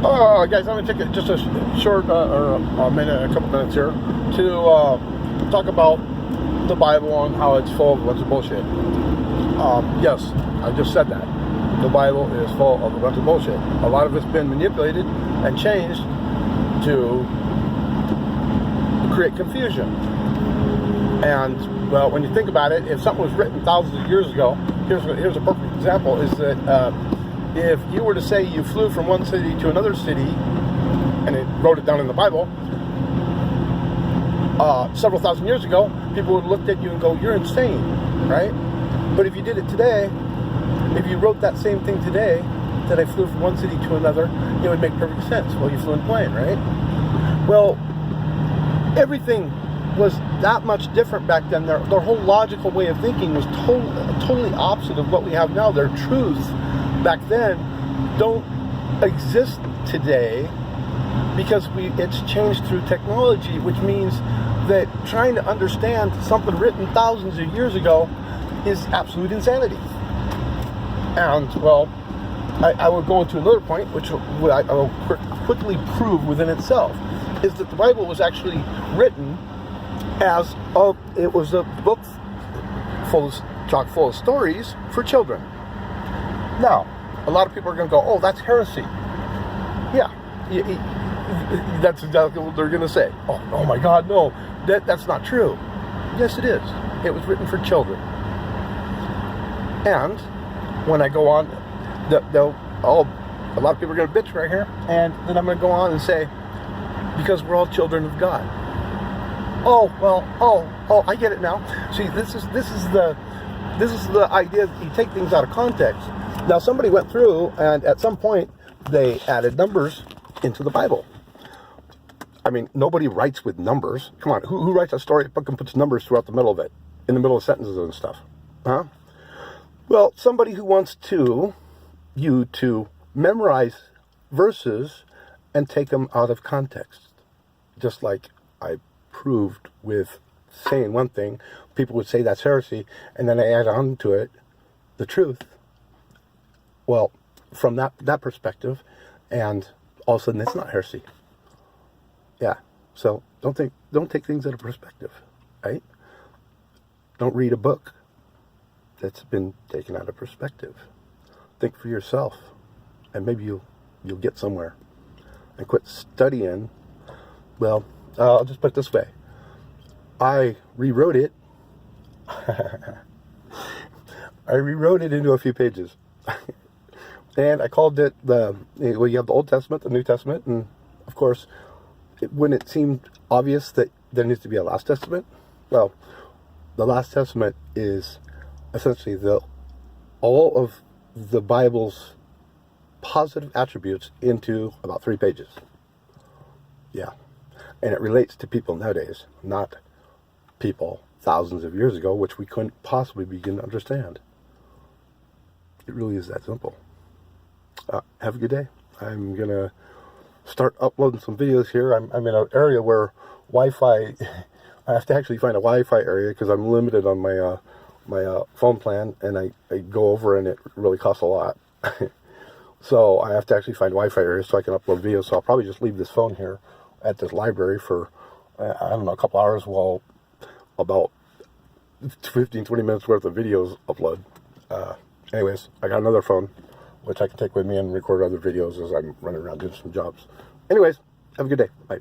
Guys, I'm going to take just a short or a minute, a couple minutes here to talk about the Bible and how it's full of a bunch of bullshit. Yes, I just said that. The Bible is full of a bunch of bullshit. A lot of it's been manipulated and changed to create confusion. And, well, when you think about it, if something was written thousands of years ago, here's a perfect example, is that if you were to say you flew from one city to another city, and it wrote it down in the Bible, several thousand years ago, people would have looked at you and go, you're insane, right? But if you did it today, if you wrote that same thing today, that I flew from one city to another, it would make perfect sense. Well, you flew in a plane, right? Well, everything was that much different back then. Their whole logical way of thinking was totally opposite of what we have now. Their truths back then don't exist today because it's changed through technology, which means that trying to understand something written thousands of years ago is absolute insanity. And, well, I will go into another point, which I will quickly prove within itself, is that the Bible was actually written it was a book chock full of stories for children. Now, a lot of people are going to go, oh, that's heresy. Yeah, that's exactly what they're going to say. Oh my God, no, that's not true. Yes, it is. It was written for children. And when I go on, a lot of people are going to bitch right here, and then I'm going to go on and say, because we're all children of God. I get it now. See, this is the idea that you take things out of context. Now, somebody went through and at some point they added numbers into the Bible. I mean, nobody writes with numbers. Come on, who writes a storybook and puts numbers throughout the middle of it, in the middle of sentences and stuff? Huh? Well, somebody who wants you to memorize verses and take them out of context, just like I proved with saying one thing, people would say that's heresy, and then I add on to it the truth. Well, from that perspective, and all of a sudden it's not heresy. Yeah. So don't take things out of perspective, right? Don't read a book that's been taken out of perspective. Think for yourself, and maybe you'll get somewhere. And quit studying. Well, I'll just put it this way. I rewrote it. I rewrote it into a few pages. And I called it you have the Old Testament, the New Testament, and of course, when it seemed obvious that there needs to be a Last Testament, well, the Last Testament is essentially all of the Bible's positive attributes into about 3 pages. Yeah. And it relates to people nowadays, not people thousands of years ago, which we couldn't possibly begin to understand. It really is that simple. Have a good day. I'm going to start uploading some videos here. I'm in an area where Wi-Fi, I have to actually find a Wi-Fi area because I'm limited on my phone plan, and I go over and it really costs a lot. So I have to actually find Wi-Fi areas so I can upload videos. So I'll probably just leave this phone here at this library for, I don't know, a couple hours while about 15, 20 minutes worth of videos upload. Anyways, I got another phone, which I can take with me and record other videos as I'm running around doing some jobs. Anyways, have a good day. Bye.